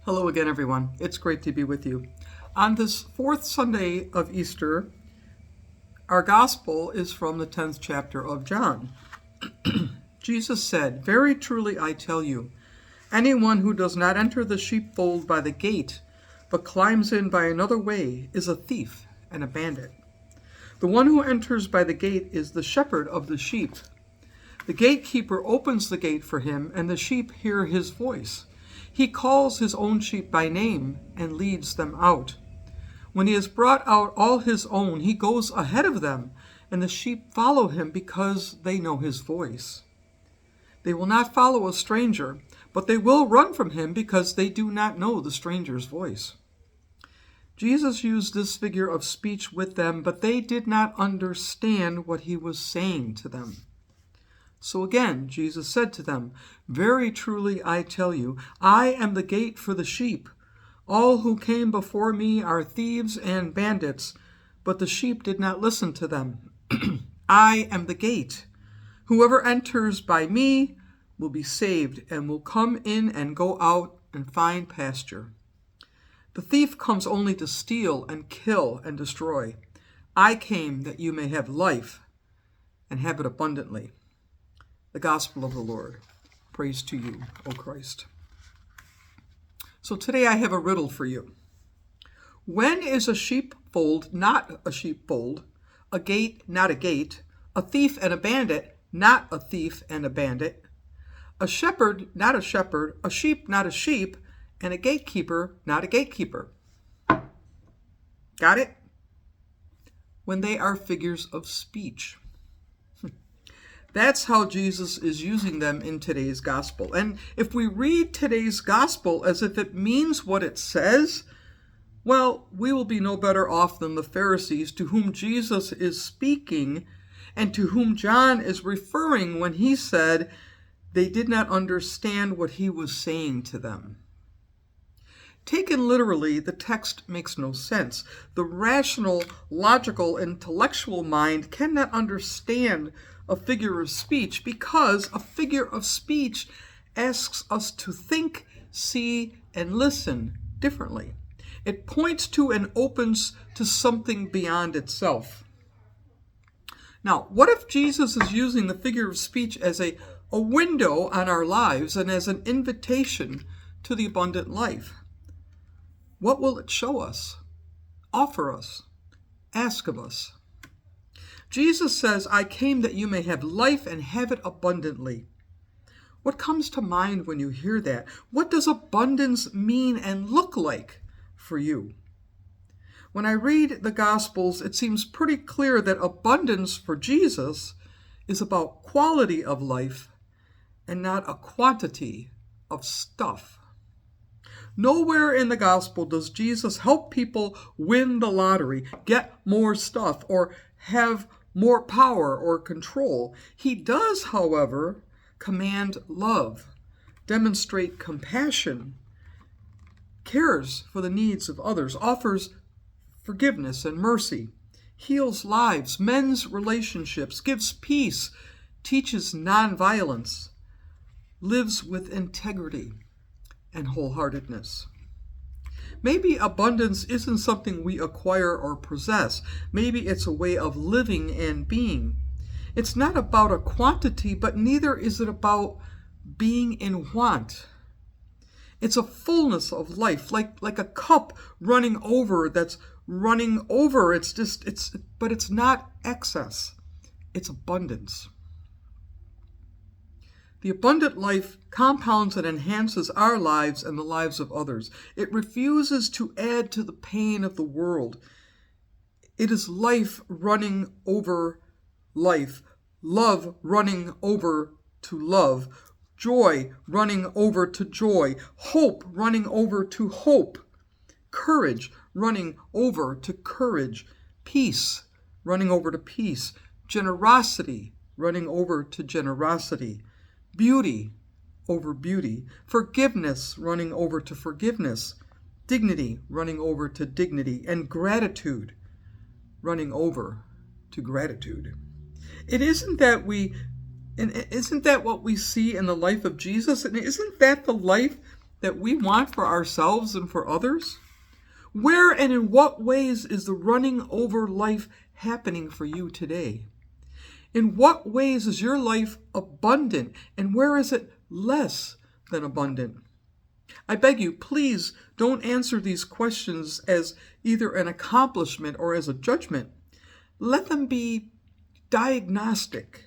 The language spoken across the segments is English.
Hello again, everyone. It's great to be with you. On this fourth Sunday of Easter, our gospel is from the 10th chapter of John. Jesus said, "Very truly I tell you, anyone who does not enter the sheepfold by the gate, but climbs in by another way, is a thief and a bandit. The one who enters by the gate is the shepherd of the sheep. The gatekeeper opens the gate for him, and the sheep hear his voice. He calls his own sheep by name and leads them out. When he has brought out all his own, he goes ahead of them, and the sheep follow him because they know his voice. They will not follow a stranger, but they will run from him because they do not know the stranger's voice." Jesus used this figure of speech with them, but they did not understand what he was saying to them. So again, Jesus said to them, "Very truly I tell you, I am the gate for the sheep. All who came before me are thieves and bandits, but the sheep did not listen to them. I am the gate. Whoever enters by me will be saved and will come in and go out and find pasture. The thief comes only to steal and kill and destroy. I came that you may have life and have it abundantly." The Gospel of the Lord. Praise to you, O Christ. So today I have a riddle for you. When is a sheepfold not a sheepfold, a gate not a gate, a thief and a bandit not a thief and a bandit, a shepherd not a shepherd, a sheep not a sheep, and a gatekeeper not a gatekeeper? Got it? When they are figures of speech. That's how Jesus is using them in today's gospel. And if we read today's gospel as if it means what it says, well, we will be no better off than the Pharisees to whom Jesus is speaking and to whom John is referring when he said they did not understand what he was saying to them. Taken literally, the text makes no sense. The rational, logical, intellectual mind cannot understand a figure of speech because a figure of speech asks us to think, see, and listen differently. It points to and opens to something beyond itself. Now, what if Jesus is using the figure of speech as a window on our lives and as an invitation to the abundant life? What will it show us, offer us, ask of us? Jesus says, "I came that you may have life and have it abundantly." What comes to mind when you hear that? What does abundance mean and look like for you? When I read the Gospels, it seems pretty clear that abundance for Jesus is about quality of life and not a quantity of stuff. Nowhere in the gospel does Jesus help people win the lottery, get more stuff, or have more power or control. He does, however, command love, demonstrate compassion, cares for the needs of others, offers forgiveness and mercy, heals lives, mends relationships, gives peace, teaches nonviolence, lives with integrity and wholeheartedness. Maybe abundance isn't something we acquire or possess. Maybe it's a way of living and being. It's not about a quantity, but neither is it about being in want. It's a fullness of life, like a cup running over that's running over. But it's not excess. It's abundance. The abundant life compounds and enhances our lives and the lives of others. It refuses to add to the pain of the world. It is life running over life, love running over to love, joy running over to joy, hope running over to hope, courage running over to courage, peace running over to peace, generosity running over to generosity, beauty over beauty, forgiveness running over to forgiveness, dignity running over to dignity, and gratitude running over to gratitude. Isn't that what we see in the life of Jesus? And isn't that the life that we want for ourselves and for others? Where and in what ways is the running over life happening for you today? In what ways is your life abundant, and where is it less than abundant? I beg you, please don't answer these questions as either an accomplishment or as a judgment. Let them be diagnostic.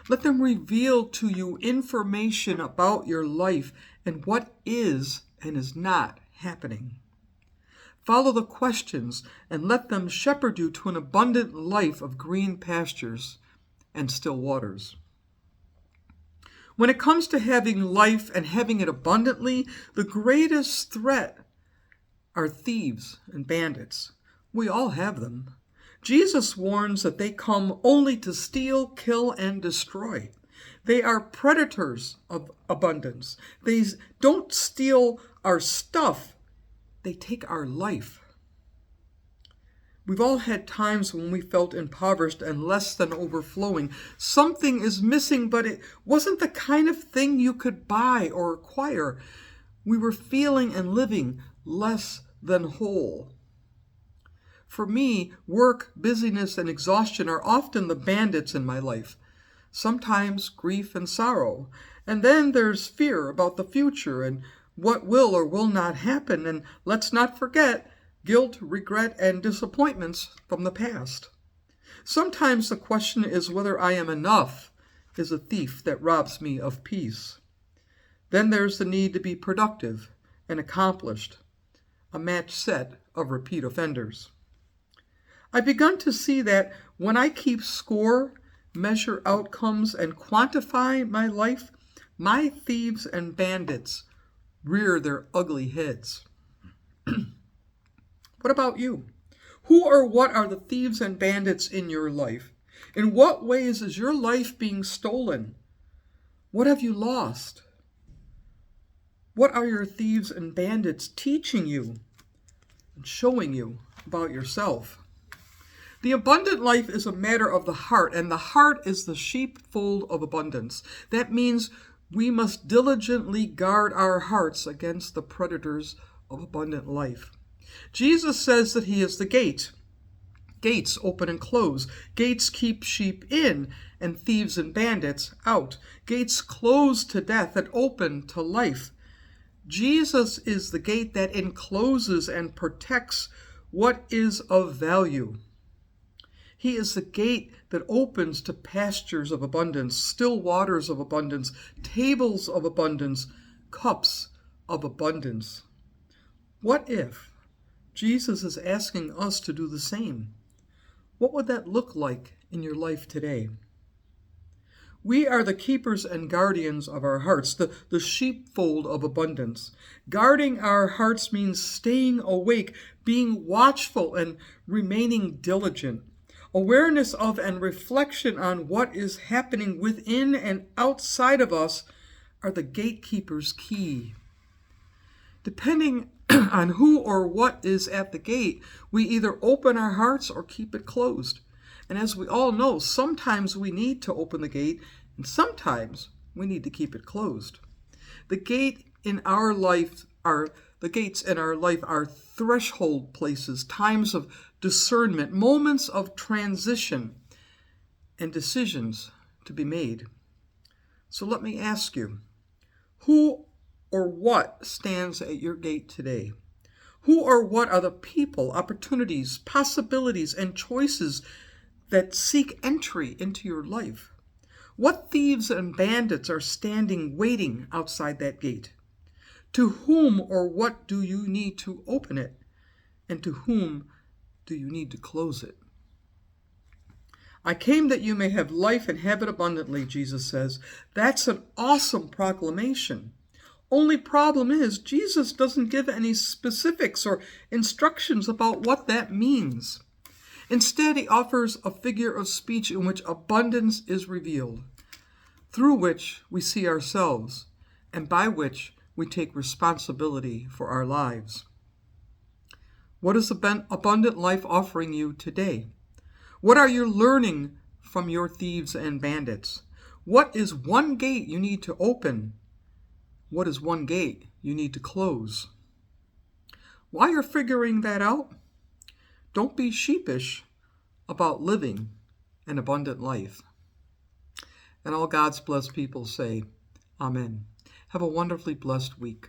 Let them reveal to you information about your life and what is and is not happening. Follow the questions and let them shepherd you to an abundant life of green pastures and still waters. When it comes to having life and having it abundantly, the greatest threat are thieves and bandits. We all have them. Jesus warns that they come only to steal, kill, and destroy. They are predators of abundance. They don't steal our stuff, they take our life. We've all had times when we felt impoverished and less than overflowing. Something is missing, but it wasn't the kind of thing you could buy or acquire. We were feeling and living less than whole. For me, work, busyness, and exhaustion are often the bandits in my life. Sometimes grief and sorrow. And then there's fear about the future and what will or will not happen. And let's not forget guilt, regret, and disappointments from the past. Sometimes the question is whether I am enough is a thief that robs me of peace. Then there's the need to be productive and accomplished, a match set of repeat offenders. I've begun to see that when I keep score, measure outcomes, and quantify my life, my thieves and bandits rear their ugly heads. What about you? Who or what are the thieves and bandits in your life? In what ways is your life being stolen? What have you lost? What are your thieves and bandits teaching you and showing you about yourself? The abundant life is a matter of the heart, and the heart is the sheepfold of abundance. That means we must diligently guard our hearts against the predators of abundant life. Jesus says that he is the gate. Gates open and close. Gates keep sheep in and thieves and bandits out. Gates close to death and open to life. Jesus is the gate that encloses and protects what is of value. He is the gate that opens to pastures of abundance, still waters of abundance, tables of abundance, cups of abundance. What if Jesus is asking us to do the same? What would that look like in your life today? We are the keepers and guardians of our hearts, the sheepfold of abundance. Guarding our hearts means staying awake, being watchful, and remaining diligent. Awareness of and reflection on what is happening within and outside of us are the gatekeeper's key. Depending on who or what is at the gate, we either open our hearts or keep it closed. And as we all know, sometimes we need to open the gate, and sometimes we need to keep it closed. The gates in our life are threshold places, times of discernment, moments of transition, and decisions to be made. So let me ask you, who or what stands at your gate today? Who or what are the people, opportunities, possibilities, and choices that seek entry into your life? What thieves and bandits are standing waiting outside that gate? To whom or what do you need to open it? And to whom do you need to close it? I came that you may have life and have it abundantly, Jesus says. That's an awesome proclamation. Only problem is Jesus doesn't give any specifics or instructions about what that means. Instead, he offers a figure of speech in which abundance is revealed, through which we see ourselves, and by which we take responsibility for our lives. What is abundant life offering you today? What are you learning from your thieves and bandits? What is one gate you need to open What is one gate you need to close? While you're figuring that out, don't be sheepish about living an abundant life. And all God's blessed people say, Amen. Have a wonderfully blessed week.